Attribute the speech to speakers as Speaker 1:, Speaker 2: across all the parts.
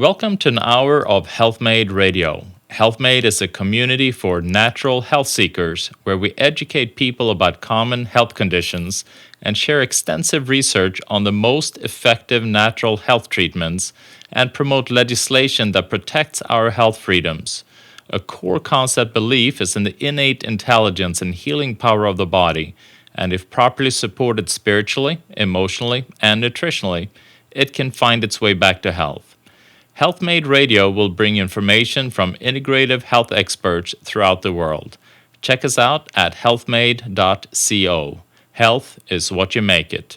Speaker 1: Welcome to an hour of Healthmade Radio. Healthmade is a community for natural health seekers where we educate people about common health conditions and share extensive research on the most effective natural health treatments and promote legislation that protects our health freedoms. A core concept belief is in the innate intelligence and healing power of the body, and if properly supported spiritually, emotionally, and nutritionally, it can find its way back to health. Healthmade Radio will bring information from integrative health experts throughout the world. Check us out at healthmade.co. Health is what you make it.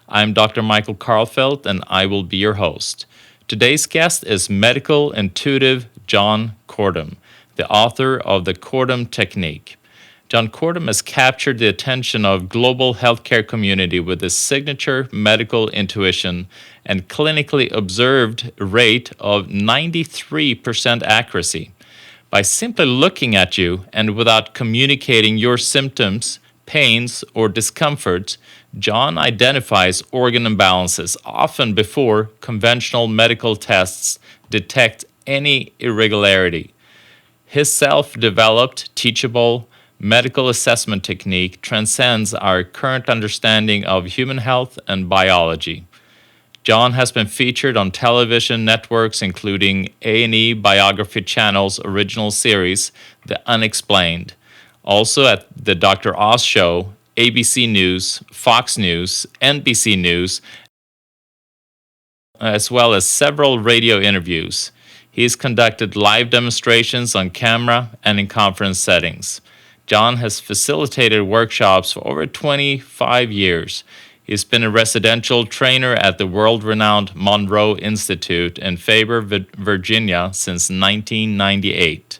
Speaker 1: I'm Dr. Michael Karlfeldt, and I will be your host. Today's guest is medical intuitive John Kortum, the author of the Kortum Technique. John Kortum has captured the attention of global healthcare community with his signature medical intuition and clinically observed rate of 93% accuracy. By simply looking at you and without communicating your symptoms, pains, or discomforts, John identifies organ imbalances often before conventional medical tests detect any irregularity. His self-developed, teachable, medical assessment technique transcends our current understanding of human health and biology. John has been featured on television networks including A&E Biography Channel's original series, The UneXplained, also at the Dr. Oz Show, ABC News, Fox News, NBC News, as well as several radio interviews. He's conducted live demonstrations on camera and in conference settings. John has facilitated workshops for over 25 years. He's been a residential trainer at the world-renowned Monroe Institute in Faber, Virginia since 1998.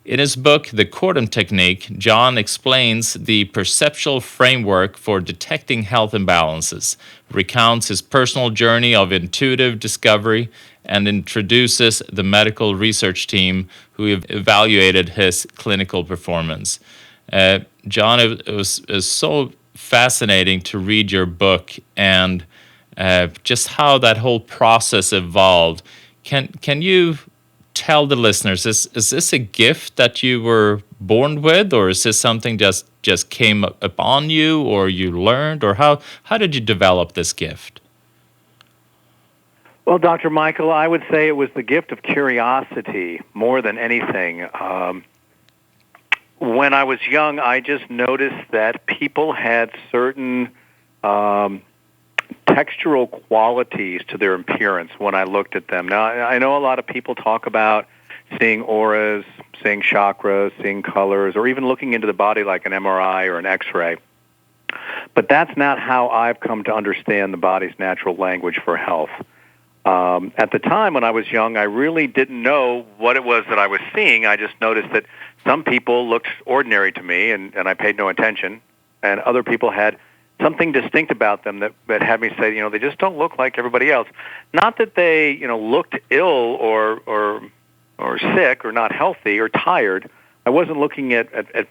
Speaker 1: In his book, The Kortum Technique, John explains the perceptual framework for detecting health imbalances, recounts his personal journey of intuitive discovery, and introduces the medical research team who have evaluated his clinical performance. John, it was so fascinating to read your book and just how that whole process evolved. Can you tell the listeners, is this a gift that you were born with, or is this something just came upon you, or you learned, or how did you develop this gift?
Speaker 2: Well, Dr. Michael, I would say it was the gift of curiosity more than anything. When I was young, I just noticed that people had certain textural qualities to their appearance when I looked at them. Now, I know a lot of people talk about seeing auras, seeing chakras, seeing colors, or even looking into the body like an MRI or an X-ray. But that's not how I've come to understand the body's natural language for health. At the time when I was young, I really didn't know what it was that I was seeing. I just noticed that some people looked ordinary to me, and I paid no attention, and other people had something distinct about them that had me say, they just don't look like everybody else. Not that they, looked ill or sick or not healthy or tired. I wasn't looking at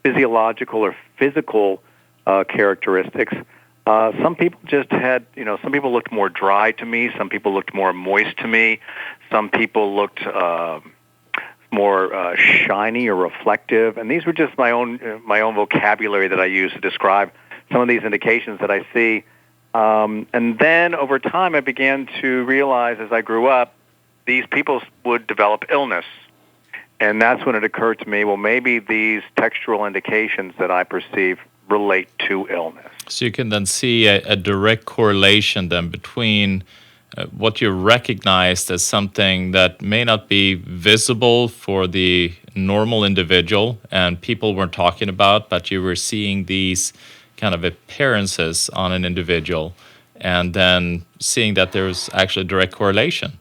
Speaker 2: physiological or physical characteristics. Some people just had, some people looked more dry to me. Some people looked more moist to me. Some people looked more shiny or reflective. And these were just my own vocabulary that I use to describe some of these indications that I see. And then over time, I began to realize as I grew up, these people would develop illness. And that's when it occurred to me, well, maybe these textual indications that I perceive relate to illness.
Speaker 1: So you can then see a direct correlation then between what you recognized as something that may not be visible for the normal individual and people weren't talking about, but you were seeing these kind of appearances on an individual and then seeing that there's actually a direct correlation.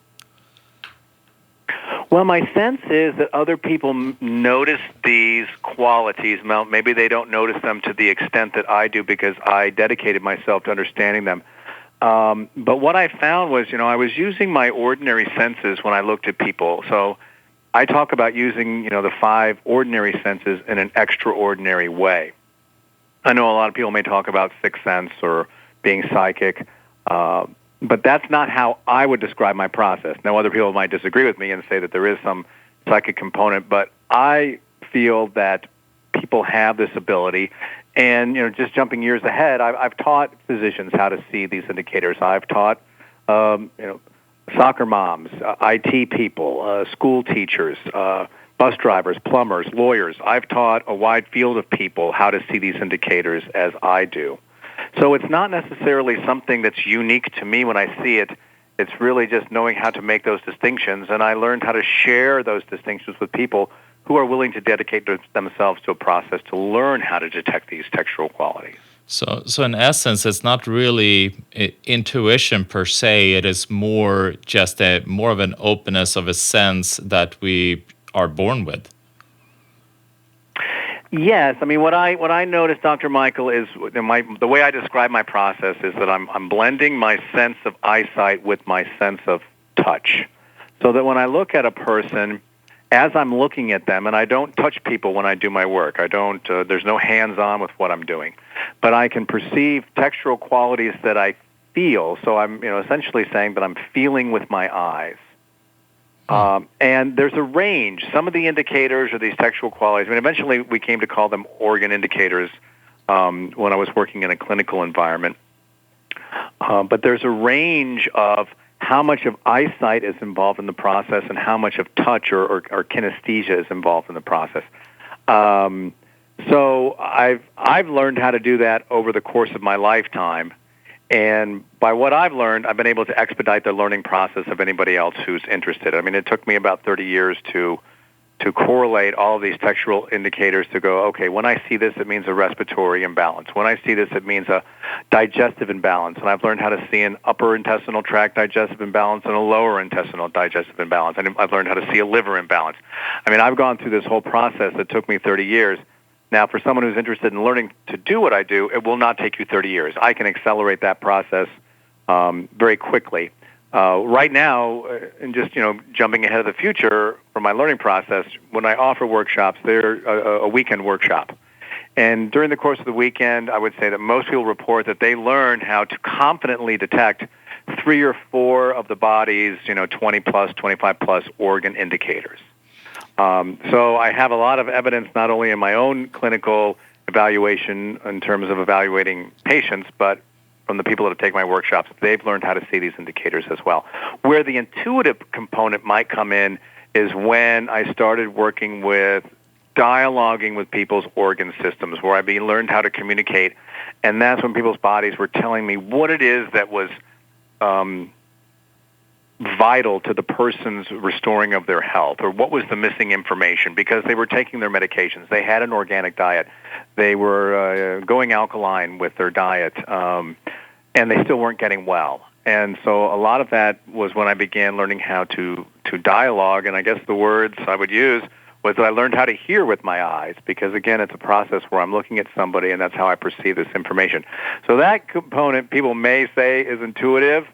Speaker 2: Well, my sense is that other people notice these qualities. Maybe they don't notice them to the extent that I do because I dedicated myself to understanding them. But what I found was, I was using my ordinary senses when I looked at people. So I talk about using, the 5 ordinary senses in an extraordinary way. I know a lot of people may talk about sixth sense or being psychic. But that's not how I would describe my process. Now, other people might disagree with me and say that there is some psychic component, but I feel that people have this ability. And, just jumping years ahead, I've taught physicians how to see these indicators. I've taught, soccer moms, IT people, school teachers, bus drivers, plumbers, lawyers. I've taught a wide field of people how to see these indicators as I do. So it's not necessarily something that's unique to me when I see it. It's really just knowing how to make those distinctions, and I learned how to share those distinctions with people who are willing to dedicate themselves to a process to learn how to detect these textual qualities.
Speaker 1: So in essence, it's not really intuition per se. It is more just more of an openness of a sense that we are born with.
Speaker 2: Yes, I mean what I noticed, Dr. Michael, is the way I describe my process is that I'm blending my sense of eyesight with my sense of touch, so that when I look at a person, as I'm looking at them, and I don't touch people when I do my work. I don't. There's no hands-on with what I'm doing, but I can perceive textural qualities that I feel. So I'm essentially saying that I'm feeling with my eyes. And there's a range. Some of the indicators are these textual qualities. I mean, eventually we came to call them organ indicators when I was working in a clinical environment. But there's a range of how much of eyesight is involved in the process and how much of touch or kinesthesia is involved in the process. So I've learned how to do that over the course of my lifetime. And by what I've learned, I've been able to expedite the learning process of anybody else who's interested. I mean, it took me about 30 years to correlate all of these textual indicators to go, okay, when I see this, it means a respiratory imbalance. When I see this, it means a digestive imbalance. And I've learned how to see an upper intestinal tract digestive imbalance and a lower intestinal digestive imbalance. And I've learned how to see a liver imbalance. I mean, I've gone through this whole process that took me 30 years. Now, for someone who's interested in learning to do what I do, it will not take you 30 years. I can accelerate that process very quickly. Right now, and just jumping ahead of the future for my learning process, when I offer workshops, they're a weekend workshop. And during the course of the weekend, I would say that most people report that they learn how to confidently detect 3 or 4 of the body's 20 plus, 25 plus organ indicators. So I have a lot of evidence not only in my own clinical evaluation in terms of evaluating patients, but from the people that have taken my workshops, they've learned how to see these indicators as well. Where the intuitive component might come in is when I started working with dialoguing with people's organ systems, where I learned how to communicate, and that's when people's bodies were telling me what it is that was vital to the person's restoring of their health, or what was the missing information, because they were taking their medications. They had an organic diet. They were going alkaline with their diet, and they still weren't getting well. And so a lot of that was when I began learning how to dialogue, and I guess the words I would use was that I learned how to hear with my eyes, because, again, it's a process where I'm looking at somebody, and that's how I perceive this information. So that component, people may say, is intuitive.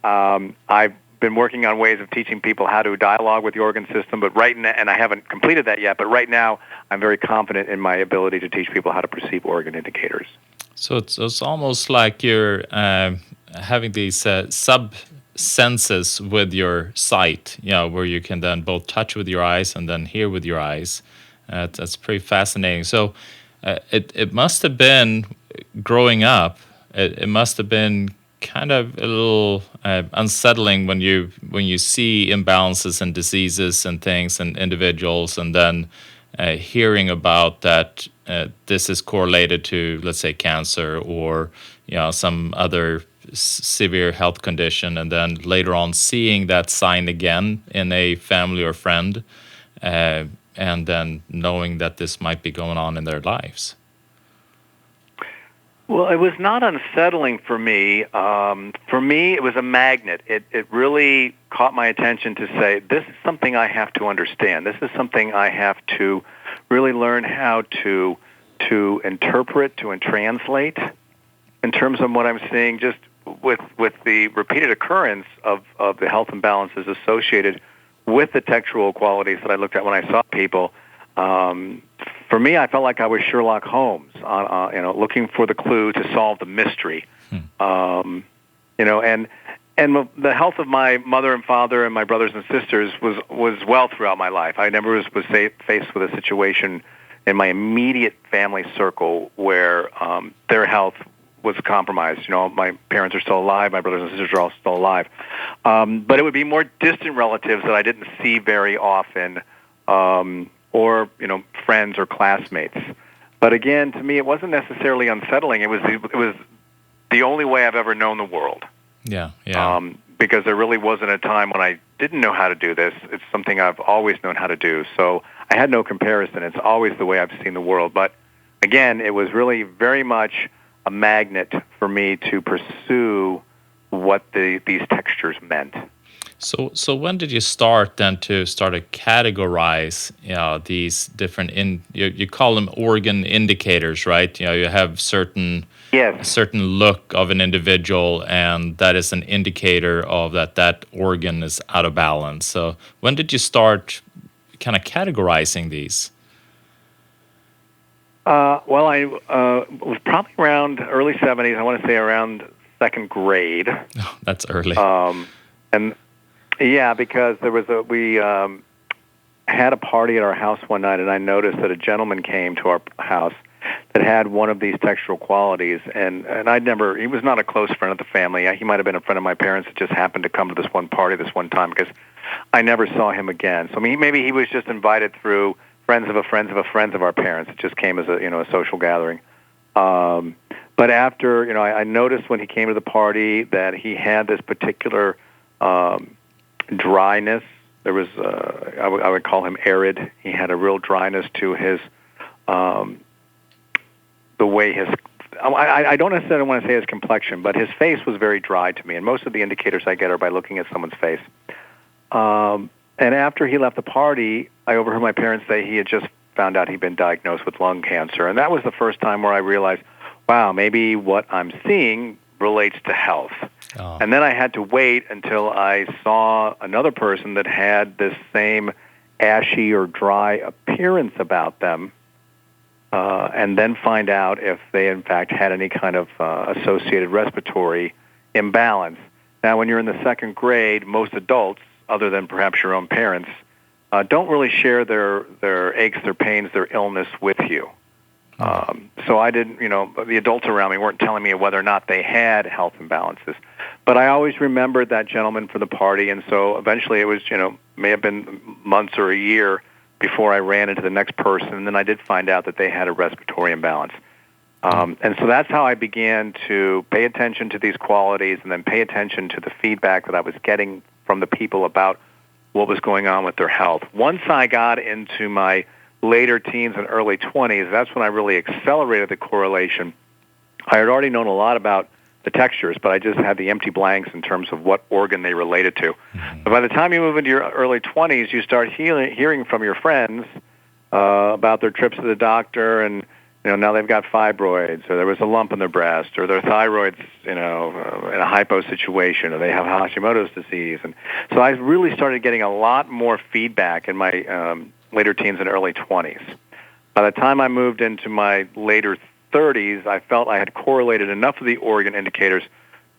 Speaker 2: I've been working on ways of teaching people how to dialogue with the organ system, but right now, and I haven't completed that yet, but right now I'm very confident in my ability to teach people how to perceive organ indicators.
Speaker 1: So it's almost like you're having these sub-senses with your sight, where you can then both touch with your eyes and then hear with your eyes. That's pretty fascinating. So it must have been, growing up, it must have been kind of a little unsettling when you see imbalances and diseases and things and individuals, and then hearing about that this is correlated to, let's say, cancer or some other severe health condition, and then later on seeing that sign again in a family or friend, and then knowing that this might be going on in their lives.
Speaker 2: Well, it was not unsettling for me. For me, it was a magnet. It really caught my attention to say, this is something I have to understand. This is something I have to really learn how to interpret, to translate in terms of what I'm seeing, just with the repeated occurrence of the health imbalances associated with the textual qualities that I looked at when I saw people. For me, I felt like I was Sherlock Holmes, looking for the clue to solve the mystery. And and the health of my mother and father and my brothers and sisters was well throughout my life. I never was faced with a situation in my immediate family circle where their health was compromised. You know, my parents are still alive. My brothers and sisters are all still alive. But it would be more distant relatives that I didn't see very often, or, you know, friends or classmates. But again, to me, it wasn't necessarily unsettling. It was the only way I've ever known the world.
Speaker 1: Yeah.
Speaker 2: Because there really wasn't a time when I didn't know how to do this. It's something I've always known how to do. So I had no comparison. It's always the way I've seen the world. But again, it was really very much a magnet for me to pursue what these textures meant.
Speaker 1: So when did you start then to categorize, you know, these different you call them organ indicators, right? You know, you have
Speaker 2: Yes.
Speaker 1: a certain look of an individual, and that is an indicator of that organ is out of balance. So when did you start kind of categorizing these?
Speaker 2: Well, I was probably around early 70s. I want to say around second grade.
Speaker 1: Oh, that's early.
Speaker 2: And yeah, because we had a party at our house one night, and I noticed that a gentleman came to our house that had one of these textural qualities, and he was not a close friend of the family. He might have been a friend of my parents that just happened to come to this one party this one time, because I never saw him again. So maybe he was just invited through friends of our parents. It just came as a social gathering. But after, I noticed when he came to the party that he had this particular dryness. There was, I would call him arid. He had a real dryness to his, the way his, I don't necessarily want to say his complexion, but his face was very dry to me. And most of the indicators I get are by looking at someone's face. And after he left the party, I overheard my parents say he had just found out he'd been diagnosed with lung cancer. And that was the first time where I realized, wow, maybe what I'm seeing relates to health. Oh. And then I had to wait until I saw another person that had this same ashy or dry appearance about them, and then find out if they, in fact, had any kind of associated respiratory imbalance. Now, when you're in the second grade, most adults, other than perhaps your own parents, don't really share their aches, their pains, their illness with you. So I didn't, the adults around me weren't telling me whether or not they had health imbalances. But I always remembered that gentleman from the party, and so eventually it was, may have been months or a year before I ran into the next person, and then I did find out that they had a respiratory imbalance. And so that's how I began to pay attention to these qualities and then pay attention to the feedback that I was getting from the people about what was going on with their health. Once I got into my later teens and early 20s, that's when I really accelerated the correlation. I had already known a lot about the textures, but I just had the empty blanks in terms of what organ they related to. Mm-hmm. But by the time you move into your early 20s, you start hearing from your friends about their trips to the doctor, and now they've got fibroids, or there was a lump in their breast, or their thyroid's in a hypo situation, or they have Hashimoto's disease. And so I really started getting a lot more feedback in my later teens and early 20s. By the time I moved into my later 30s, I felt I had correlated enough of the organ indicators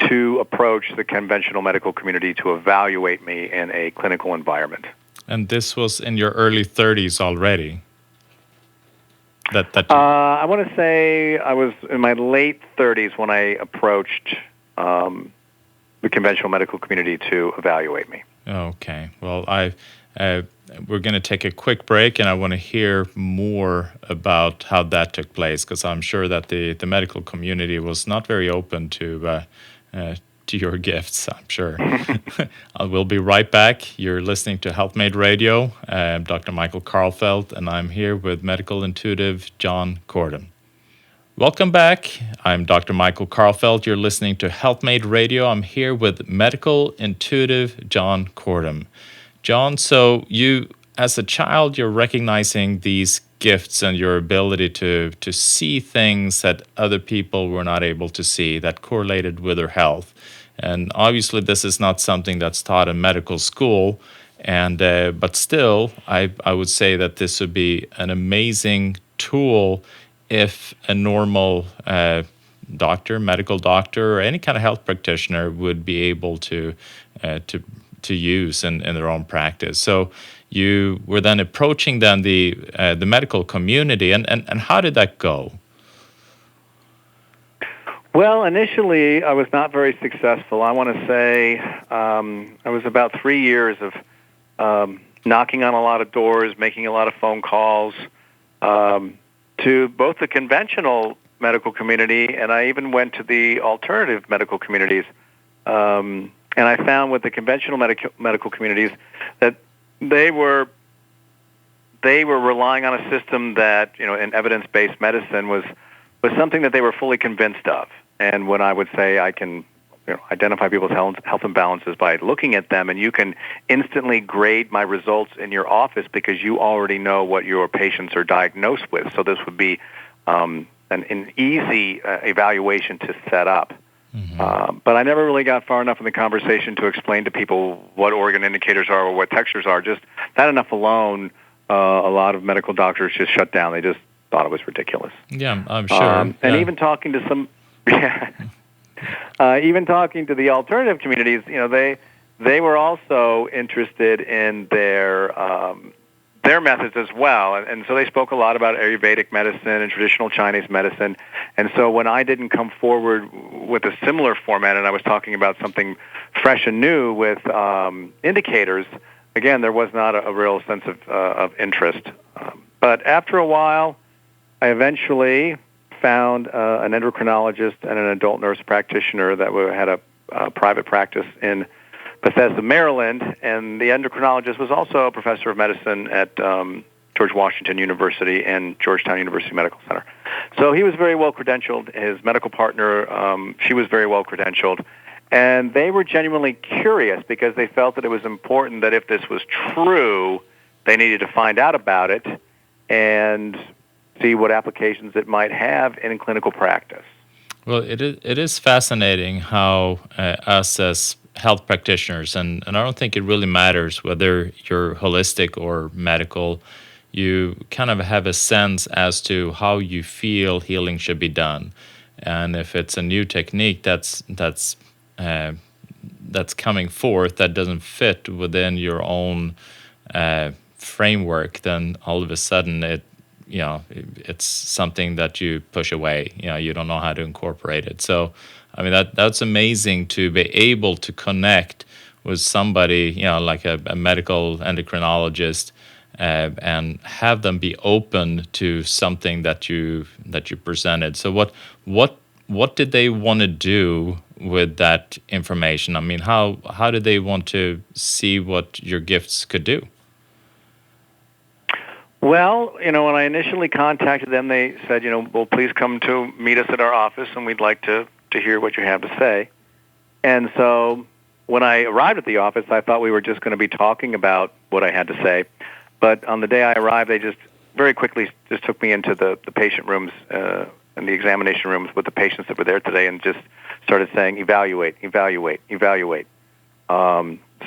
Speaker 2: to approach the conventional medical community to evaluate me in a clinical environment.
Speaker 1: And this was in your early 30s already?
Speaker 2: I want to say I was in my late 30s when I approached the conventional medical community to evaluate me.
Speaker 1: Okay. Well, we're going to take a quick break, and I want to hear more about how that took place, because I'm sure that the medical community was not very open to your gifts, I'm sure. We'll be right back. You're listening to Healthmade Radio. I'm Dr. Michael Karlfeldt, and I'm here with medical intuitive John Kortum. Welcome back. I'm Dr. Michael Karlfeldt. You're listening to Healthmade Radio. I'm here with medical intuitive John Kortum. John, so you, as a child, you're recognizing these gifts and your ability to see things that other people were not able to see that correlated with their health. And obviously, this is not something that's taught in medical school. And but still, I would say that this would be an amazing tool if a normal doctor, medical doctor, or any kind of health practitioner would be able to uh, to to use in their own practice. So you were then approaching then the medical community, and how did that go?
Speaker 2: Well, initially, I was not very successful. I want to say I was about 3 years of knocking on a lot of doors, making a lot of phone calls to both the conventional medical community, and I even went to the alternative medical communities. And I found with the conventional medical communities that they were relying on a system that, in evidence-based medicine was something that they were fully convinced of. And when I would say I can identify people's health imbalances by looking at them, and you can instantly grade my results in your office because you already know what your patients are diagnosed with. So this would be an easy evaluation to set up.
Speaker 1: Mm-hmm.
Speaker 2: But I never really got far enough in the conversation to explain to people what organ indicators are or what textures are. Just that enough alone, a lot of medical doctors just shut down. They just thought it was ridiculous.
Speaker 1: Yeah, I'm sure.
Speaker 2: And even talking to some... even talking to the alternative communities, they were also interested in their methods as well, and so they spoke a lot about Ayurvedic medicine and traditional Chinese medicine. And so when I didn't come forward with a similar format, and I was talking about something fresh and new with indicators, again, there was not a real sense of interest. But after a while, I eventually found an endocrinologist and an adult nurse practitioner that had a private practice in Bethesda, Maryland, and the endocrinologist was also a professor of medicine at George Washington University and Georgetown University Medical Center. So he was very well credentialed. His medical partner, she was very well credentialed. And they were genuinely curious because they felt that it was important that if this was true, they needed to find out about it and see what applications it might have in clinical practice.
Speaker 1: Well, it is fascinating how us as health practitioners, and I don't think it really matters whether you're holistic or medical, you kind of have a sense as to how you feel healing should be done. And if it's a new technique that's coming forth that doesn't fit within your own framework, then all of a sudden it's something that you push away. You don't know how to incorporate it. So, I mean, that's amazing to be able to connect with somebody, like a medical endocrinologist, and have them be open to something that you presented. So, what did they want to do with that information? I mean, how did they want to see what your gifts could do?
Speaker 2: Well, when I initially contacted them, they said, well, please come to meet us at our office, and we'd like to hear what you have to say. And so when I arrived at the office, I thought we were just going to be talking about what I had to say. But on the day I arrived, they just very quickly just took me into the patient rooms and the examination rooms with the patients that were there today and just started saying, evaluate, evaluate, evaluate.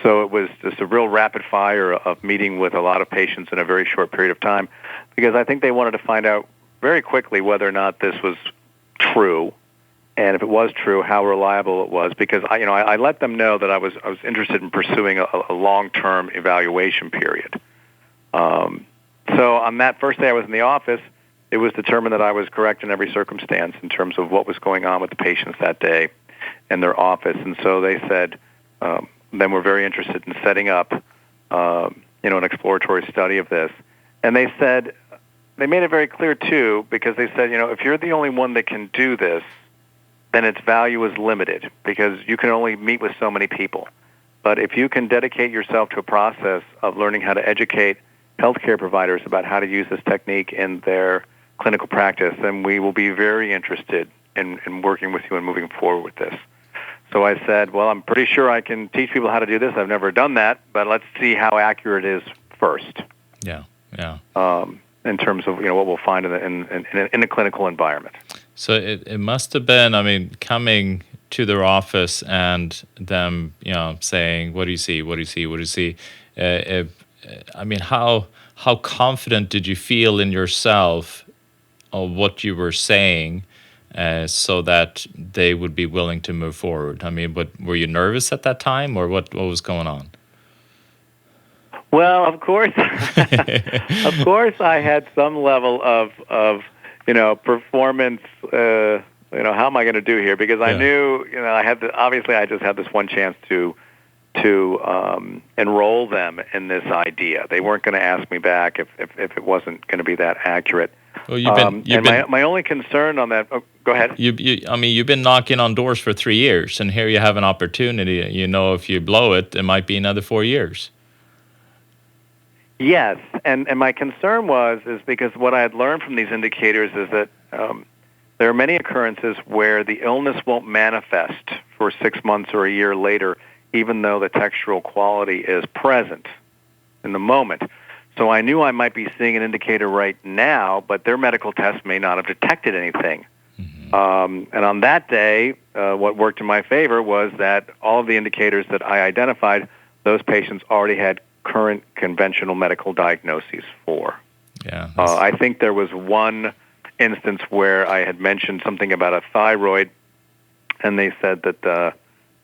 Speaker 2: So it was just a real rapid fire of meeting with a lot of patients in a very short period of time, because I think they wanted to find out very quickly whether or not this was true, and if it was true, how reliable it was. Because I let them know that I was interested in pursuing a long-term evaluation period. So on that first day I was in the office, it was determined that I was correct in every circumstance in terms of what was going on with the patients that day in their office, and so they said. Then we're very interested in setting up, an exploratory study of this. And they said, they made it very clear too, because they said, if you're the only one that can do this, then its value is limited because you can only meet with so many people. But if you can dedicate yourself to a process of learning how to educate healthcare providers about how to use this technique in their clinical practice, then we will be very interested in working with you and moving forward with this. So I said, well, I'm pretty sure I can teach people how to do this. I've never done that, but let's see how accurate it is first.
Speaker 1: Yeah.
Speaker 2: In terms of what we'll find in a clinical environment.
Speaker 1: So it must have been, I mean, coming to their office and them, saying, "What do you see? What do you see? What do you see?" I mean, how confident did you feel in yourself of what you were saying? so that they would be willing to move forward? I mean, but were you nervous at that time, or what was going on?
Speaker 2: Well, of course, of course, I had some level of performance. How am I going to do here? Because I knew, obviously, I just had this one chance to enroll them in this idea. They weren't going to ask me back if it wasn't going to be that accurate.
Speaker 1: Well,
Speaker 2: my only concern on that. Oh, go ahead.
Speaker 1: You've been knocking on doors for 3 years, and here you have an opportunity. If you blow it, it might be another 4 years.
Speaker 2: Yes, and my concern is because what I had learned from these indicators is that there are many occurrences where the illness won't manifest for 6 months or a year later, even though the textural quality is present in the moment. So I knew I might be seeing an indicator right now, but their medical tests may not have detected anything. Mm-hmm. And on that day, what worked in my favor was that all of the indicators that I identified, those patients already had current conventional medical diagnoses for.
Speaker 1: Yeah.
Speaker 2: I think there was one instance where I had mentioned something about a thyroid, and they said that the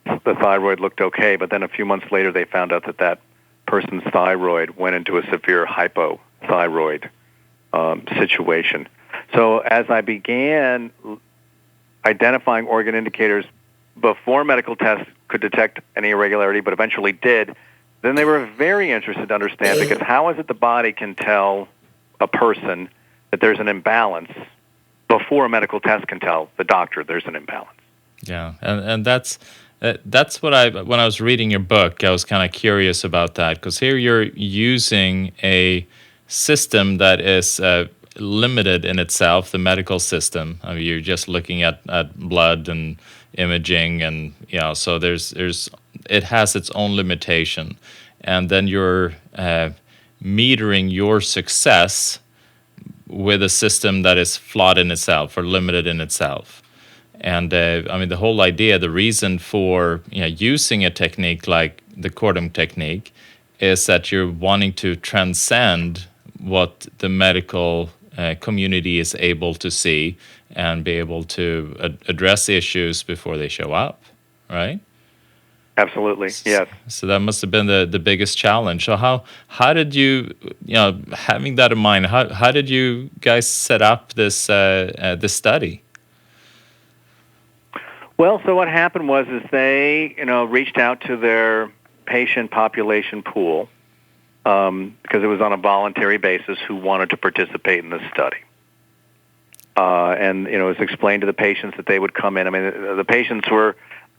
Speaker 2: thyroid looked okay, but then a few months later they found out that person's thyroid went into a severe hypothyroid situation. So as I began identifying organ indicators before medical tests could detect any irregularity, but eventually did, then they were very interested to understand, because how is it the body can tell a person that there's an imbalance before a medical test can tell the doctor there's an imbalance?
Speaker 1: Yeah, and that's what when I was reading your book, I was kind of curious about that, because here you're using a system that is limited in itself, the medical system. I mean, you're just looking at blood and imaging, and so it has its own limitation, and then you're metering your success with a system that is flawed in itself or limited in itself. And the whole idea, the reason for using a technique like the Kortum technique is that you're wanting to transcend what the medical community is able to see and be able to address issues before they show up, right?
Speaker 2: Absolutely, yes.
Speaker 1: So that must have been the biggest challenge. So how did you, having that in mind, how did you guys set up this this study?
Speaker 2: Well, so what happened was they, reached out to their patient population pool, because it was on a voluntary basis, who wanted to participate in this study. And, it was explained to the patients that they would come in. I mean, the patients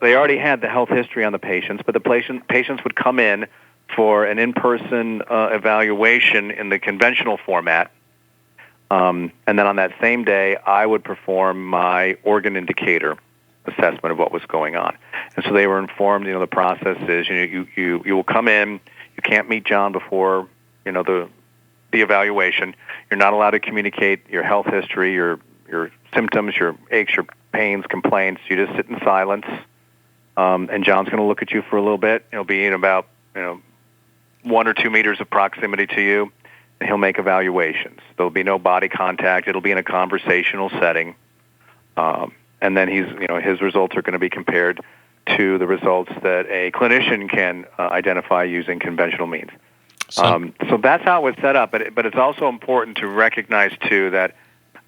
Speaker 2: they already had the health history on the patients, but the patients would come in for an in-person evaluation in the conventional format. And then on that same day, I would perform my organ indicator assessment of what was going on. And so they were informed, the process is, you will come in, you can't meet John before, the evaluation. You're not allowed to communicate your health history, your symptoms, your aches, your pains, complaints. You just sit in silence. And John's going to look at you for a little bit. He'll be in about 1 or 2 meters of proximity to you, and he'll make evaluations. There'll be no body contact. It'll be in a conversational setting. And then his results are going to be compared to the results that a clinician can identify using conventional means. So that's how it was set up. But it's also important to recognize too that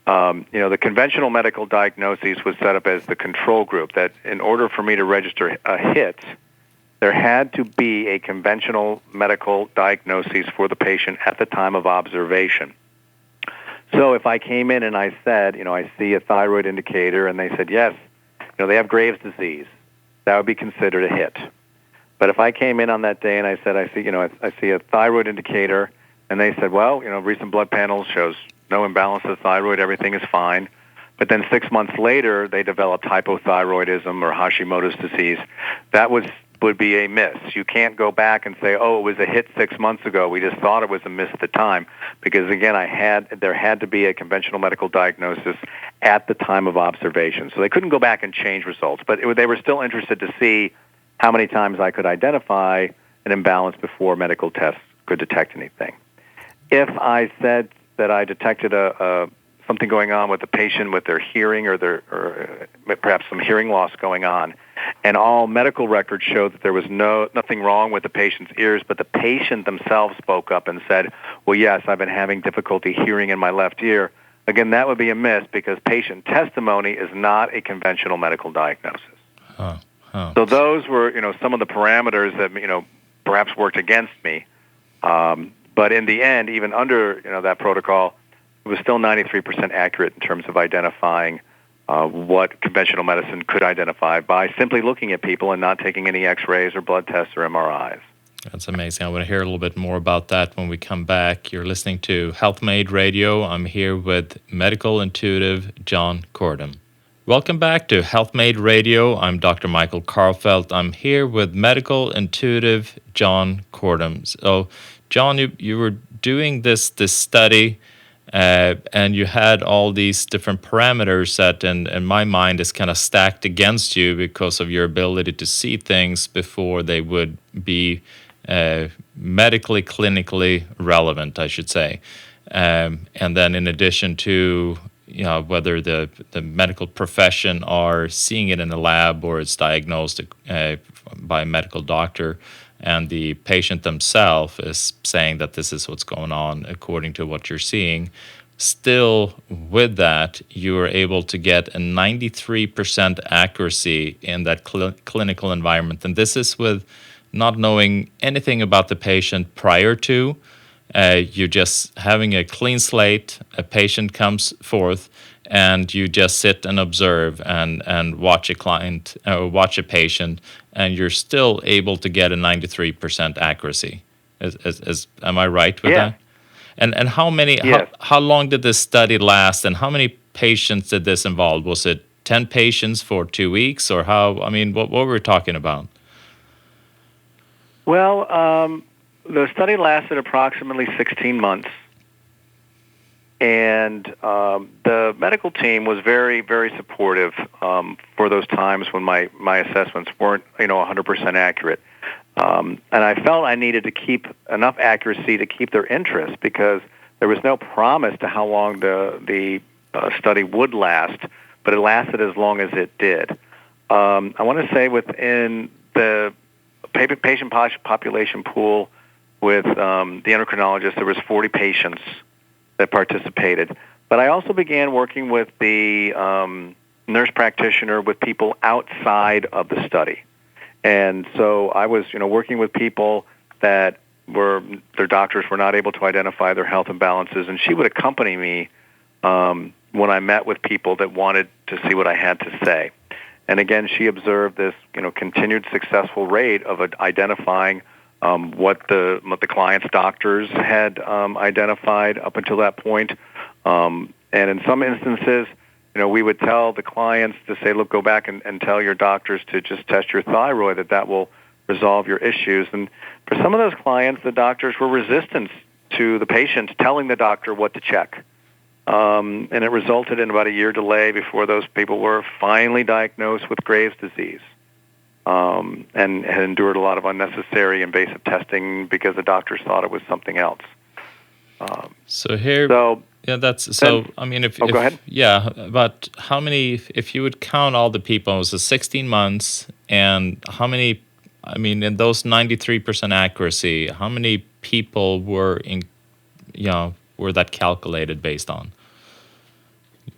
Speaker 2: the conventional medical diagnosis was set up as the control group. That in order for me to register a hit, there had to be a conventional medical diagnosis for the patient at the time of observation. So if I came in and I said, I see a thyroid indicator, and they said, yes, they have Graves' disease, that would be considered a hit. But if I came in on that day and I said, I see a thyroid indicator, and they said, well, recent blood panels shows no imbalance of thyroid, everything is fine. But then 6 months later, they developed hypothyroidism or Hashimoto's disease. That would be a miss. You can't go back and say, oh, it was a hit 6 months ago. We just thought it was a miss at the time. Because, again, there had to be a conventional medical diagnosis at the time of observation. So they couldn't go back and change results. But they were still interested to see how many times I could identify an imbalance before medical tests could detect anything. If I said that I detected a something going on with the patient with their hearing or perhaps some hearing loss going on. And all medical records showed that there was nothing wrong with the patient's ears, but the patient themselves spoke up and said, well, yes, I've been having difficulty hearing in my left ear. Again, that would be a miss because patient testimony is not a conventional medical diagnosis. So those were, some of the parameters that, perhaps worked against me. But in the end, even under, that protocol, it was still 93% accurate in terms of identifying what conventional medicine could identify by simply looking at people and not taking any x-rays or blood tests or MRIs.
Speaker 1: That's amazing. I want to hear a little bit more about that when we come back. You're listening to Healthmade Radio. I'm here with medical intuitive John Kortum. Welcome back to Healthmade Radio. I'm Dr. Michael Karlfeldt. I'm here with medical intuitive John Kortum. So, John, you were doing this study, and you had all these different parameters that, in my mind, is kind of stacked against you because of your ability to see things before they would be medically, clinically relevant, I should say. And then in addition to whether the medical profession are seeing it in the lab or it's diagnosed by a medical doctor, and the patient themselves is saying that this is what's going on according to what you're seeing. Still, with that, you are able to get a 93% accuracy in that clinical environment. And this is with not knowing anything about the patient prior to. You're just having a clean slate, a patient comes forth, and you just sit and observe and watch a client or watch a patient, and you're still able to get a 93% accuracy. Am I right with that? And how many?
Speaker 2: Yes.
Speaker 1: How long did this study last, and how many patients did this involve? Was it 10 patients for 2 weeks, or how? I mean, what were we talking about?
Speaker 2: Well, the study lasted approximately 16 months, and the medical team was very, very supportive for those times when my assessments weren't, 100% accurate. And I felt I needed to keep enough accuracy to keep their interest because there was no promise to how long the study would last, but it lasted as long as it did. I want to say within the patient population pool with the endocrinologist, there was 40 patients that participated. But I also began working with the nurse practitioner with people outside of the study. And so I was, working with people that their doctors were not able to identify their health imbalances, and she would accompany me when I met with people that wanted to see what I had to say. And again, she observed this, continued successful rate of identifying what the client's doctors had identified up until that point. And in some instances, we would tell the clients to say, look, go back and tell your doctors to just test your thyroid, that will resolve your issues. And for some of those clients, the doctors were resistant to the patient telling the doctor what to check. And it resulted in about a year delay before those people were finally diagnosed with Graves' disease. And had endured a lot of unnecessary invasive testing because the doctors thought it was something else.
Speaker 1: I mean,
Speaker 2: go ahead.
Speaker 1: Yeah, but how many? If you would count all the people, it was 16 months, and how many? I mean, in those 93% accuracy, how many people were that calculated based on?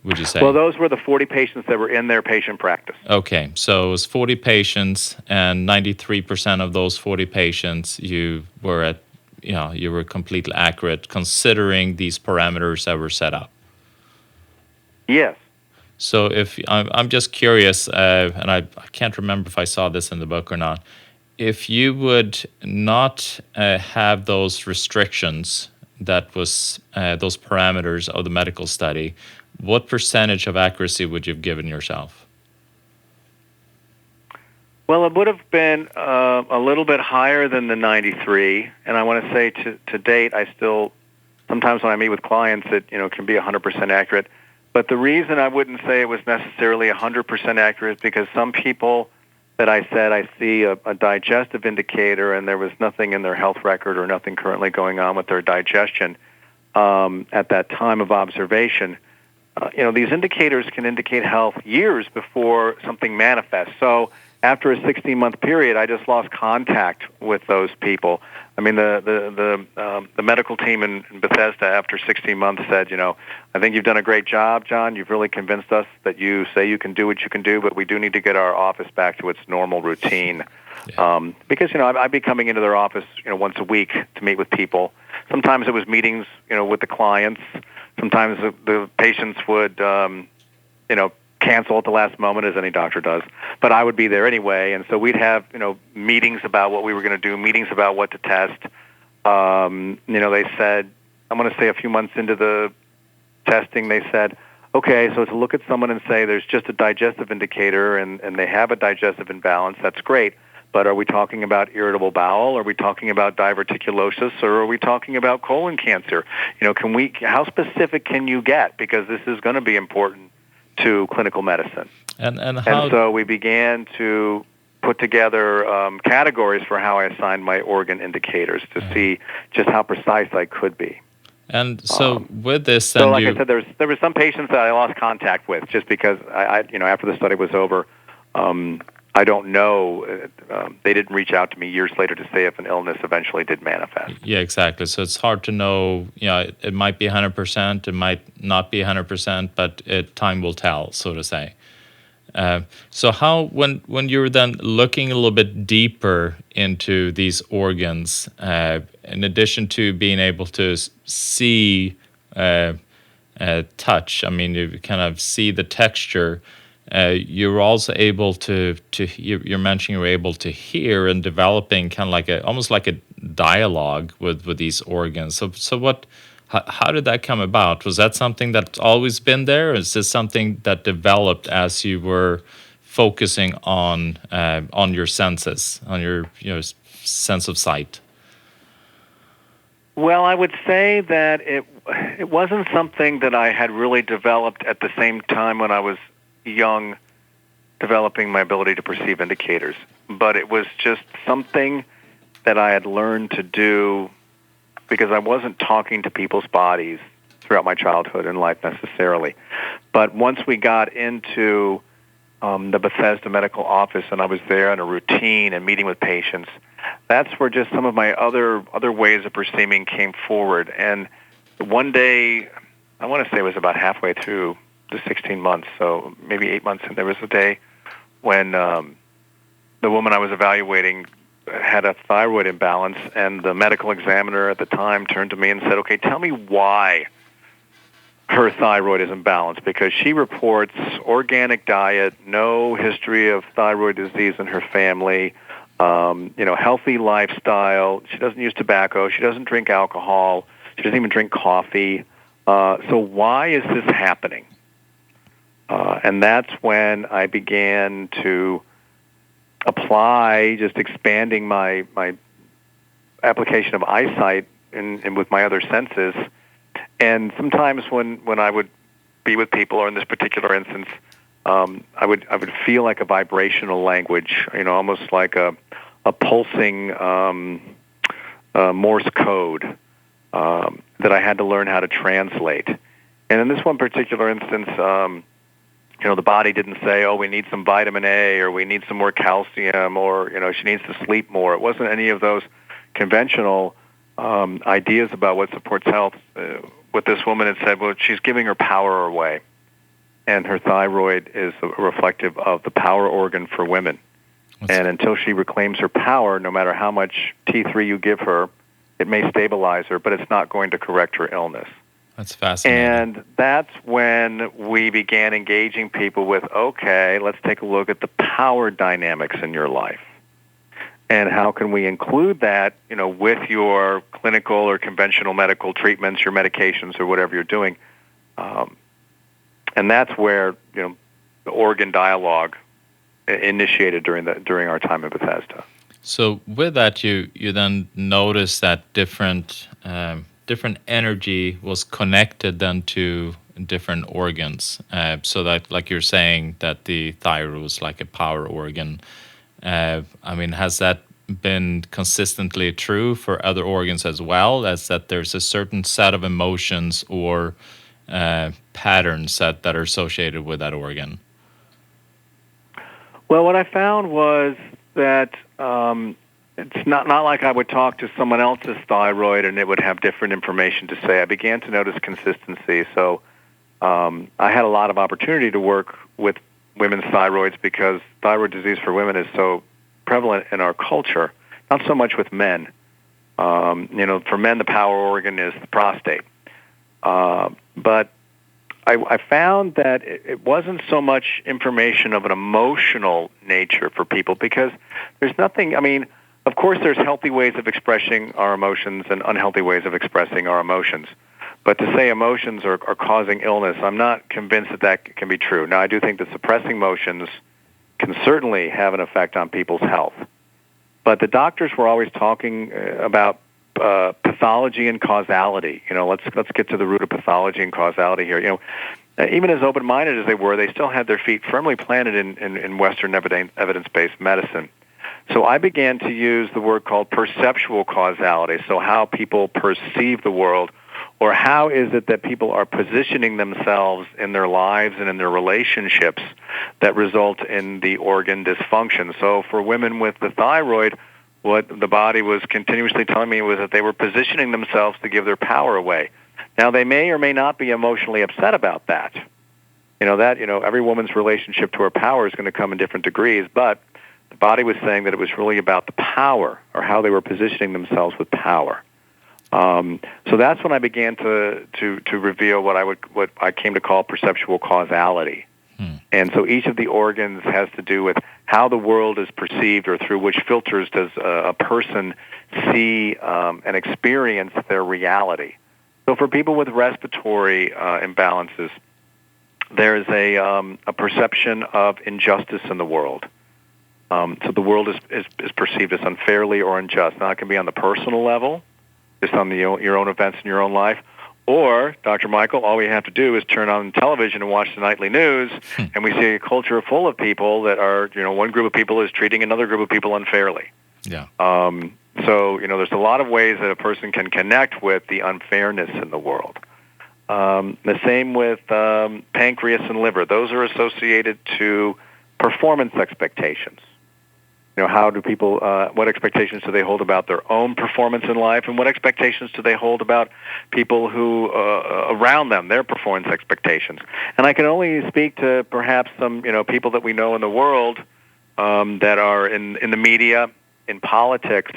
Speaker 1: Would you say?
Speaker 2: Well, those were the 40 patients that were in their patient practice.
Speaker 1: Okay, so it was 40 patients, and 93% of those 40 patients, you were completely accurate considering these parameters that were set up.
Speaker 2: Yes.
Speaker 1: So if I'm just curious, and I can't remember if I saw this in the book or not, if you would not have those restrictions, that was those parameters of the medical study, what percentage of accuracy would you have given yourself?
Speaker 2: Well, it would have been a little bit higher than the 93, and I want to say to date, I still, sometimes when I meet with clients, it can be 100% accurate. But the reason I wouldn't say it was necessarily 100% accurate is because some people that I said I see a digestive indicator and there was nothing in their health record or nothing currently going on with their digestion at that time of observation, these indicators can indicate health years before something manifests. So after a 16-month period, I just lost contact with those people. I mean, the medical team in Bethesda after 16 months said, I think you've done a great job, John. You've really convinced us that you say you can do what you can do, but we do need to get our office back to its normal routine. Yeah. Because, I'd be coming into their office, once a week to meet with people. Sometimes it was meetings, with the clients. Sometimes the patients would, cancel at the last moment, as any doctor does. But I would be there anyway, and so we'd have, meetings about what we were going to do, meetings about what to test. They said, I'm going to say a few months into the testing, they said, okay, so to look at someone and say there's just a digestive indicator and they have a digestive imbalance, that's great. But are we talking about irritable bowel? Are we talking about diverticulosis? Or are we talking about colon cancer? How specific can you get? Because this is going to be important to clinical medicine. And so we began to put together categories for how I assigned my organ indicators to see just how precise I could be.
Speaker 1: And so with this,
Speaker 2: so like I said, there were some patients that I lost contact with just because I after the study was over. I don't know. They didn't reach out to me years later to say if an illness eventually did manifest.
Speaker 1: Yeah, exactly. So it's hard to know. It might be 100%, it might not be 100%, but time will tell, so to say. So how, when you're then looking a little bit deeper into these organs, in addition to being able to see, touch, I mean, you kind of see the texture. You're also able to you're mentioning you're able to hear and developing kind of like almost like a dialogue with these organs. So how did that come about? Was that something that's always been there, or is this something that developed as you were focusing on your senses, on your sense of sight?
Speaker 2: Well, I would say that it wasn't something that I had really developed at the same time when I was young, developing my ability to perceive indicators. But it was just something that I had learned to do because I wasn't talking to people's bodies throughout my childhood and life necessarily. But once we got into the Bethesda medical office and I was there on a routine and meeting with patients, that's where just some of my other ways of perceiving came forward. And one day, I want to say it was about halfway through the 16 months, so maybe 8 months, and there was a day when the woman I was evaluating had a thyroid imbalance, and the medical examiner at the time turned to me and said, okay, tell me why her thyroid is imbalanced, because she reports organic diet, no history of thyroid disease in her family, healthy lifestyle. She doesn't use tobacco. She doesn't drink alcohol. She doesn't even drink coffee. So why is this happening? And that's when I began to apply, just expanding my application of eyesight and with my other senses. And sometimes when I would be with people, or in this particular instance, I would feel like a vibrational language, almost like a pulsing Morse code that I had to learn how to translate. And in this one particular instance, the body didn't say, oh, we need some vitamin A, or we need some more calcium, or, she needs to sleep more. It wasn't any of those conventional ideas about what supports health. What this woman had said, well, she's giving her power away. And her thyroid is reflective of the power organ for women. And until she reclaims her power, no matter how much T3 you give her, it may stabilize her, but it's not going to correct her illness.
Speaker 1: That's fascinating.
Speaker 2: And that's when we began engaging people with, okay, let's take a look at the power dynamics in your life. And how can we include that, with your clinical or conventional medical treatments, your medications, or whatever you're doing. And that's where, the organ dialogue initiated during our time in Bethesda.
Speaker 1: So with that, you then notice that different energy was connected then to different organs. So that, like you're saying, that the thyroid was like a power organ. Has that been consistently true for other organs as well, as that there's a certain set of emotions or patterns that are associated with that organ?
Speaker 2: Well, what I found was that it's not like I would talk to someone else's thyroid and it would have different information to say. I began to notice consistency. So I had a lot of opportunity to work with women's thyroids because thyroid disease for women is so prevalent in our culture, not so much with men. For men, the power organ is the prostate. But I found that it wasn't so much information of an emotional nature for people because there's nothing, of course there's healthy ways of expressing our emotions and unhealthy ways of expressing our emotions. But to say emotions are causing illness, I'm not convinced that can be true. Now, I do think that suppressing emotions can certainly have an effect on people's health. But the doctors were always talking about pathology and causality. Let's get to the root of pathology and causality here. Even as open-minded as they were, they still had their feet firmly planted in Western evidence-based medicine. So I began to use the word called perceptual causality, so how people perceive the world, or how is it that people are positioning themselves in their lives and in their relationships that result in the organ dysfunction. So for women with the thyroid, what the body was continuously telling me was that they were positioning themselves to give their power away. Now, they may or may not be emotionally upset about that. Every woman's relationship to her power is going to come in different degrees, but the body was saying that it was really about the power, or how they were positioning themselves with power. So that's when I began to reveal what I came to call perceptual causality. And so each of the organs has to do with how the world is perceived, or through which filters does a person see and experience their reality. So for people with respiratory imbalances, there's a perception of injustice in the world. So the world is perceived as unfairly or unjust. Now, it can be on the personal level, just on your own events in your own life. Or, Dr. Michael, all we have to do is turn on television and watch the nightly news, and we see a culture full of people that are, one group of people is treating another group of people unfairly.
Speaker 1: Yeah.
Speaker 2: So, there's a lot of ways that a person can connect with the unfairness in the world. The same with pancreas and liver. Those are associated to performance expectations. How do people, what expectations do they hold about their own performance in life, and what expectations do they hold about people who, around them, their performance expectations? And I can only speak to perhaps some, people that we know in the world that are in the media, in politics,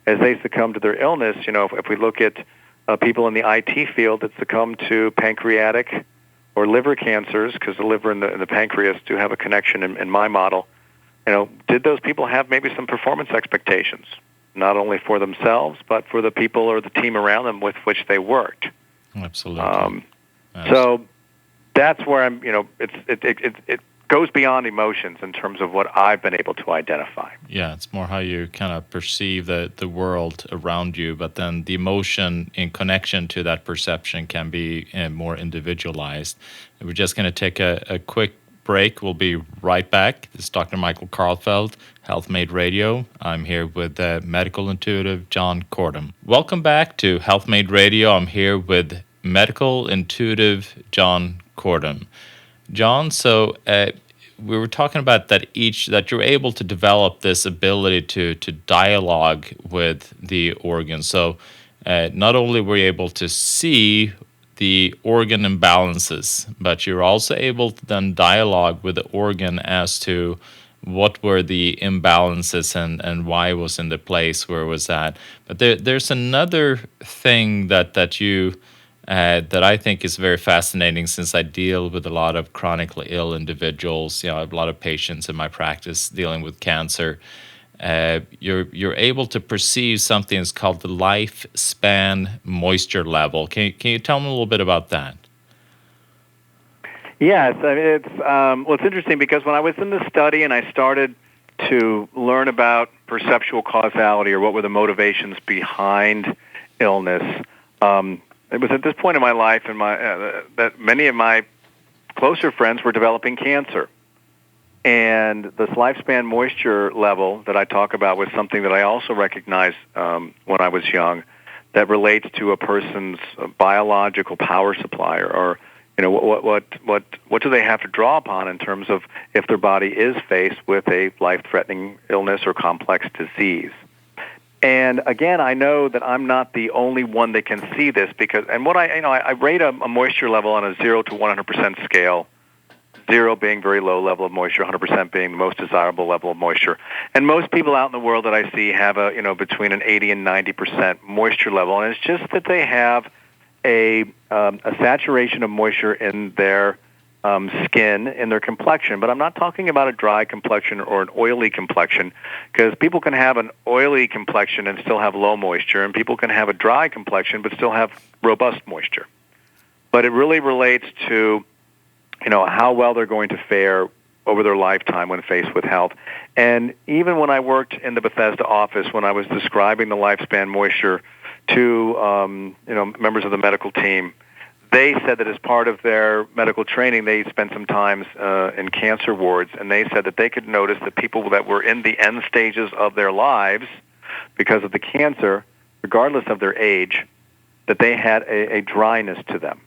Speaker 2: as they succumb to their illness. If we look at people in the IT field that succumb to pancreatic or liver cancers, because the liver and the pancreas do have a connection in my model, did those people have maybe some performance expectations, not only for themselves, but for the people or the team around them with which they worked?
Speaker 1: Absolutely.
Speaker 2: So that's where I'm, it goes beyond emotions in terms of what I've been able to identify.
Speaker 1: Yeah, it's more how you kind of perceive the world around you, but then the emotion in connection to that perception can be more individualized. We're just going to take a quick break. We'll be right back. This is Dr. Michael Karlfeldt, Healthmade Radio. I'm here with medical intuitive John Kortum. Welcome back to Healthmade Radio. I'm here with medical intuitive John Kortum. John, so we were talking about that you're able to develop this ability to dialogue with the organ. So not only were you able to see the organ imbalances, but you're also able to then dialogue with the organ as to what were the imbalances and why it was in the place where it was at. But there's another thing that you that I think is very fascinating, since I deal with a lot of chronically ill individuals. I have a lot of patients in my practice dealing with cancer. You're able to perceive something that's called the lifespan moisture level. Can you tell me a little bit about that?
Speaker 2: Yes, it's interesting because when I was in the study and I started to learn about perceptual causality, or what were the motivations behind illness, it was at this point in my life that many of my closer friends were developing cancer. And this lifespan moisture level that I talk about was something that I also recognized when I was young, that relates to a person's biological power supply, or what do they have to draw upon in terms of if their body is faced with a life-threatening illness or complex disease? And again, I know that I'm not the only one that can see this because, and what I rate a moisture level on a 0 to 100% scale, 0 being very low level of moisture, 100% being the most desirable level of moisture. And most people out in the world that I see have between an 80 and 90% moisture level, and it's just that they have a saturation of moisture in their skin, in their complexion. But I'm not talking about a dry complexion or an oily complexion, because people can have an oily complexion and still have low moisture, and people can have a dry complexion but still have robust moisture. But it really relates to how well they're going to fare over their lifetime when faced with health. And even when I worked in the Bethesda office, when I was describing the lifespan moisture to members of the medical team, they said that as part of their medical training, they spent some time in cancer wards, and they said that they could notice that people that were in the end stages of their lives because of the cancer, regardless of their age, that they had a dryness to them,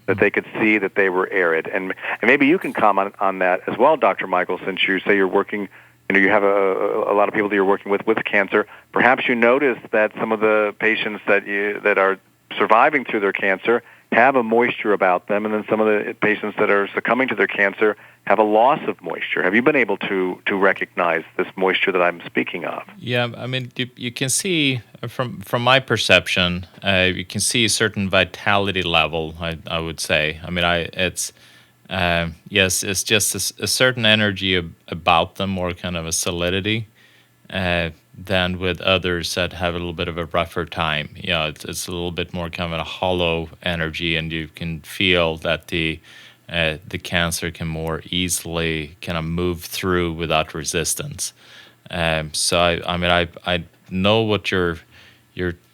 Speaker 2: that they could see that they were arid. And maybe you can comment on that as well, Dr. Michael, since you say you're working, you have a lot of people that you're working with cancer. Perhaps you notice that some of the patients that are surviving through their cancer have a moisture about them, and then some of the patients that are succumbing to their cancer have a loss of moisture. Have you been able to recognize this moisture that I'm speaking of?
Speaker 1: Yeah, I mean, you can see from my perception, you can see a certain vitality level, I would say. I mean, it's just a certain energy about them, or kind of a solidity, than with others that have a little bit of a rougher time. It's a little bit more kind of a hollow energy, and you can feel that the cancer can more easily kind of move through without resistance. So I know what you're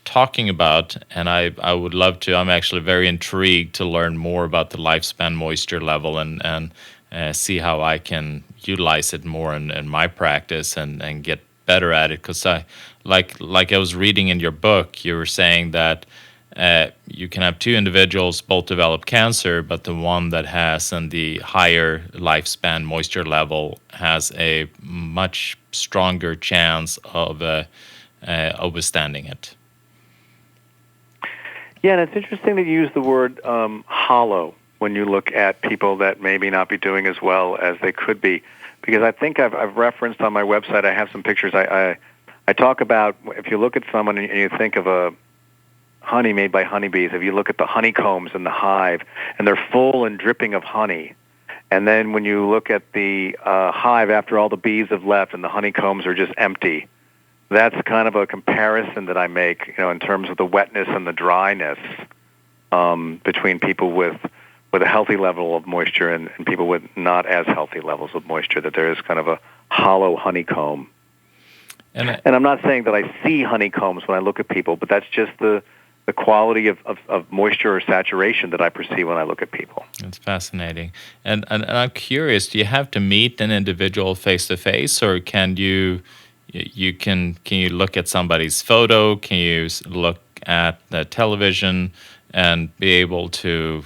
Speaker 1: talking about, and I would love to. I'm actually very intrigued to learn more about the lifespan moisture level and see how I can utilize it more in my practice and get better at it. Because like I was reading in your book, you were saying that you can have two individuals both develop cancer, but the one that has the higher lifespan moisture level has a much stronger chance of withstanding it.
Speaker 2: Yeah, and it's interesting that you use the word hollow when you look at people that maybe not be doing as well as they could be. Because I think I've referenced on my website, I have some pictures. I talk about, if you look at someone and you think of a honey made by honeybees, if you look at the honeycombs in the hive, and they're full and dripping of honey, and then when you look at the hive after all the bees have left and the honeycombs are just empty, that's kind of a comparison that I make, in terms of the wetness and the dryness between people with a healthy level of moisture and people with not as healthy levels of moisture, that there is kind of a hollow honeycomb. And I'm not saying that I see honeycombs when I look at people, but that's just the quality of moisture or saturation that I perceive when I look at people.
Speaker 1: That's fascinating. And I'm curious, do you have to meet an individual face to face, or can you look at somebody's photo? Can you look at the television and be able to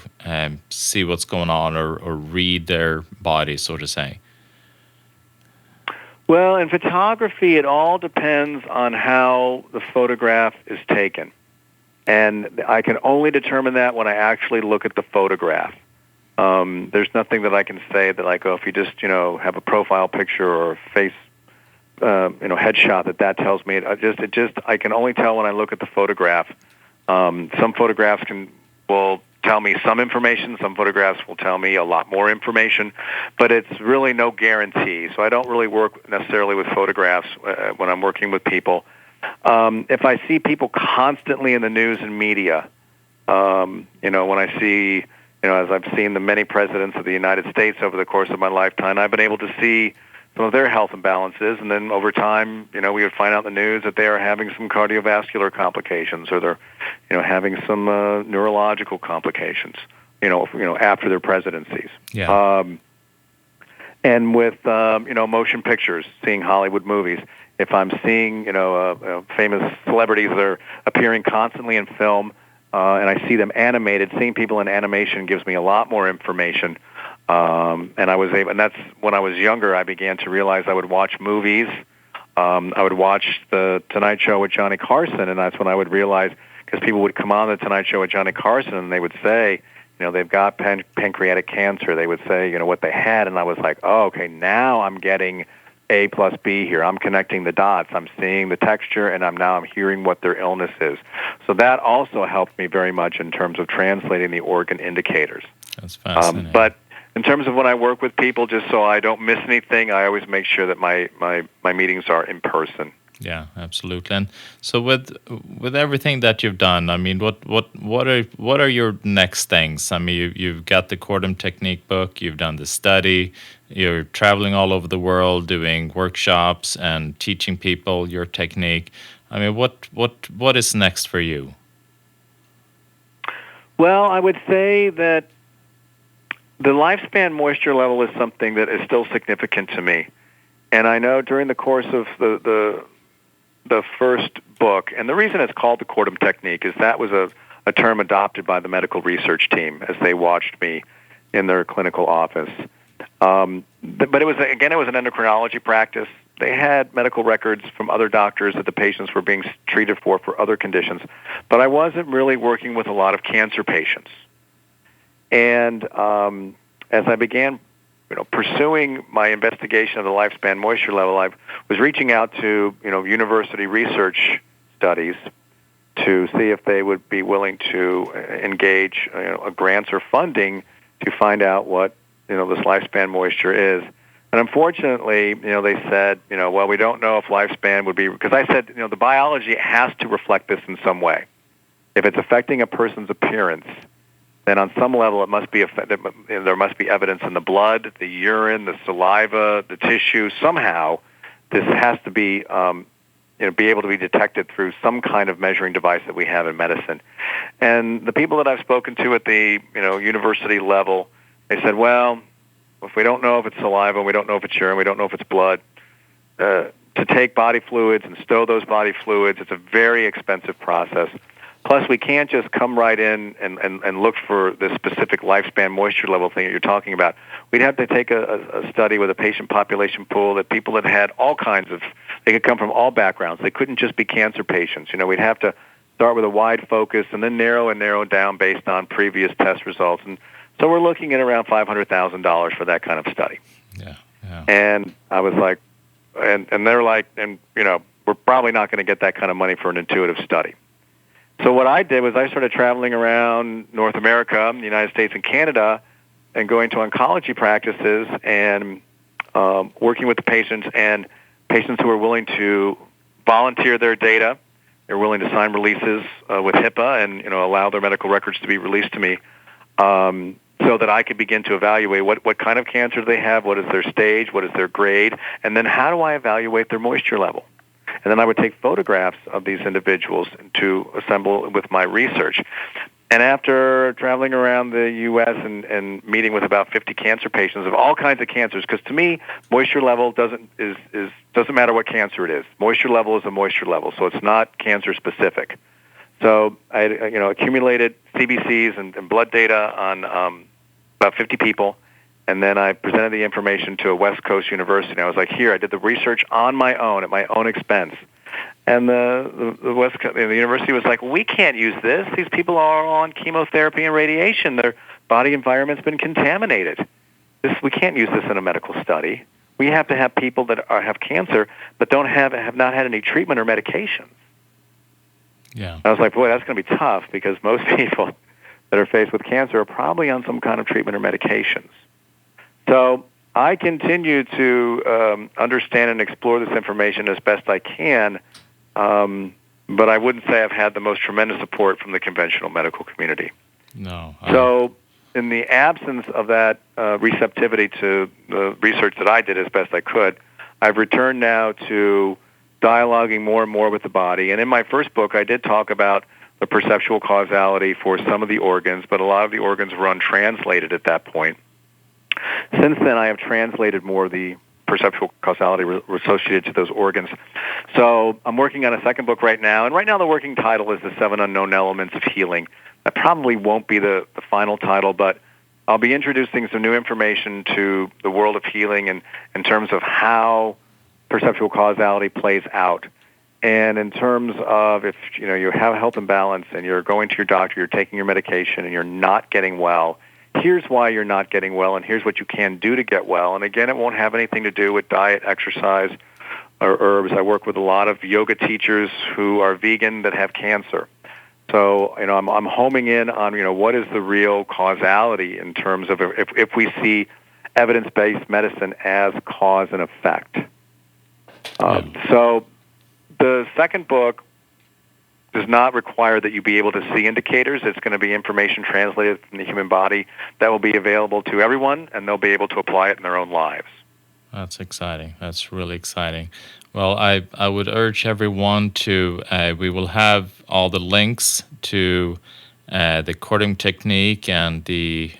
Speaker 1: see what's going on, or read their body, so to say?
Speaker 2: Well, in photography, it all depends on how the photograph is taken. And I can only determine that when I actually look at the photograph. There's nothing that I can say that if you just, have a profile picture or a face, headshot, that tells me. I can only tell when I look at the photograph. Some photographs will tell me some information. Some photographs will tell me a lot more information, but it's really no guarantee. So I don't really work necessarily with photographs when I'm working with people. If I see people constantly in the news and media, when I see, as I've seen the many presidents of the United States over the course of my lifetime, I've been able to see some of their health imbalances, and then over time, we would find out in the news that they are having some cardiovascular complications, or they're, having some neurological complications, after their presidencies.
Speaker 1: Yeah.
Speaker 2: And with, motion pictures, seeing Hollywood movies, if I'm seeing, famous celebrities that are appearing constantly in film, and I see them animated. Seeing people in animation gives me a lot more information. And that's when I was younger. I began to realize I would watch movies. I would watch the Tonight Show with Johnny Carson, and that's when I would realize, because people would come on the Tonight Show with Johnny Carson, and they would say, they've got pancreatic cancer. They would say, what they had, and I was like, oh, okay, now I'm getting A plus B here. I'm connecting the dots. I'm seeing the texture, and I'm hearing what their illness is. So that also helped me very much in terms of translating the organ indicators.
Speaker 1: That's fascinating.
Speaker 2: But in terms of when I work with people, just so I don't miss anything, I always make sure that my meetings are in person.
Speaker 1: Yeah, absolutely. And so with everything that you've done, I mean, what are your next things? I mean, you've got the Kortum technique book, you've done the study, you're traveling all over the world doing workshops and teaching people your technique. I mean, what is next for you?
Speaker 2: Well, I would say that the lifespan moisture level is something that is still significant to me. And I know during the course of the first book, and the reason it's called the Kortum technique is that was a term adopted by the medical research team as they watched me in their clinical office. But it was an endocrinology practice. They had medical records from other doctors that the patients were being treated for other conditions. But I wasn't really working with a lot of cancer patients. And as I began, pursuing my investigation of the lifespan moisture level, I was reaching out to, university research studies to see if they would be willing to engage, grants or funding to find out what, this lifespan moisture is. And unfortunately, they said, well, we don't know if lifespan would be, because I said, the biology has to reflect this in some way. If it's affecting a person's appearance, then on some level it must be there must be evidence in the blood, the urine, the saliva, the tissue. Somehow, this has to be be able to be detected through some kind of measuring device that we have in medicine. And the people that I've spoken to at the university level, they said, well, if we don't know if it's saliva, we don't know if it's urine, we don't know if it's blood, to take body fluids and stow those body fluids, it's a very expensive process. Plus, we can't just come right in and look for this specific lifespan moisture level thing that you're talking about. We'd have to take a study with a patient population pool that people that had all kinds of, they could come from all backgrounds. They couldn't just be cancer patients. We'd have to start with a wide focus and then narrow down based on previous test results. And so we're looking at around $500,000 for that kind of study.
Speaker 1: Yeah.
Speaker 2: And I was like, and they're like, we're probably not going to get that kind of money for an intuitive study. So what I did was I started traveling around North America, the United States, and Canada, and going to oncology practices and working with the patients who are willing to volunteer their data. They're willing to sign releases with HIPAA and allow their medical records to be released to me, so that I could begin to evaluate what kind of cancer they have, what is their stage, what is their grade, and then how do I evaluate their moisture level. And then I would take photographs of these individuals to assemble with my research. And after traveling around the U.S. and meeting with about 50 cancer patients of all kinds of cancers, because to me, moisture level doesn't matter what cancer it is. Moisture level is a moisture level, so it's not cancer specific. So I accumulated CBCs and blood data on about 50 people. And then I presented the information to a West Coast university. I was like, here, I did the research on my own, at my own expense. And the university was like, we can't use this. These people are on chemotherapy and radiation. Their body environment's been contaminated. We can't use this in a medical study. We have to have people that have cancer but have not had any treatment or medications.
Speaker 1: Yeah.
Speaker 2: I was like, boy, that's going to be tough because most people that are faced with cancer are probably on some kind of treatment or medications. So I continue to understand and explore this information as best I can, but I wouldn't say I've had the most tremendous support from the conventional medical community.
Speaker 1: No.
Speaker 2: So in the absence of that receptivity to the research that I did as best I could, I've returned now to dialoguing more and more with the body. And in my first book, I did talk about the perceptual causality for some of the organs, but a lot of the organs were untranslated at that point. Since then, I have translated more of the perceptual causality associated to those organs. So I'm working on a second book right now, and right now the working title is The Seven Unknown Elements of Healing. That probably won't be the final title, but I'll be introducing some new information to the world of healing and in terms of how perceptual causality plays out. And in terms of if you have a health imbalance and you're going to your doctor, you're taking your medication and you're not getting well, here's why you're not getting well and here's what you can do to get well. And again, it won't have anything to do with diet, exercise, or herbs. I work with a lot of yoga teachers who are vegan that have cancer. So, I'm homing in on, what is the real causality in terms of if we see evidence-based medicine as cause and effect. So the second book does not require that you be able to see indicators. It's going to be information translated from the human body that will be available to everyone, and they'll be able to apply it in their own lives.
Speaker 1: That's exciting. That's really exciting. Well, I would urge everyone to, we will have all the links to the Kortum technique and the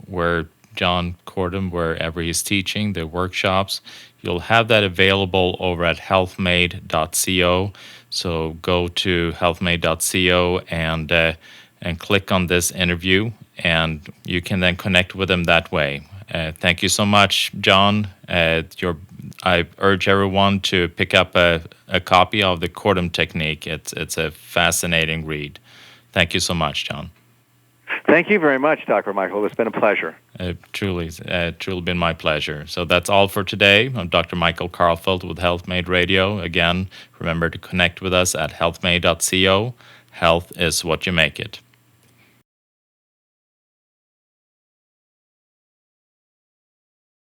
Speaker 1: where John Kortum, wherever he's teaching, the workshops. You'll have that available over at healthmade.co. So go to healthmade.co and click on this interview, and you can then connect with him that way. Thank you so much, John. I urge everyone to pick up a copy of the Kortum technique. It's a fascinating read. Thank you so much, John.
Speaker 2: Thank you very much, Dr. Michael. It's been a pleasure.
Speaker 1: Truly been my pleasure. So that's all for today. I'm Dr. Michael Karlfeldt with Healthmade Radio. Again, remember to connect with us at healthmade.co. Health is what you make it.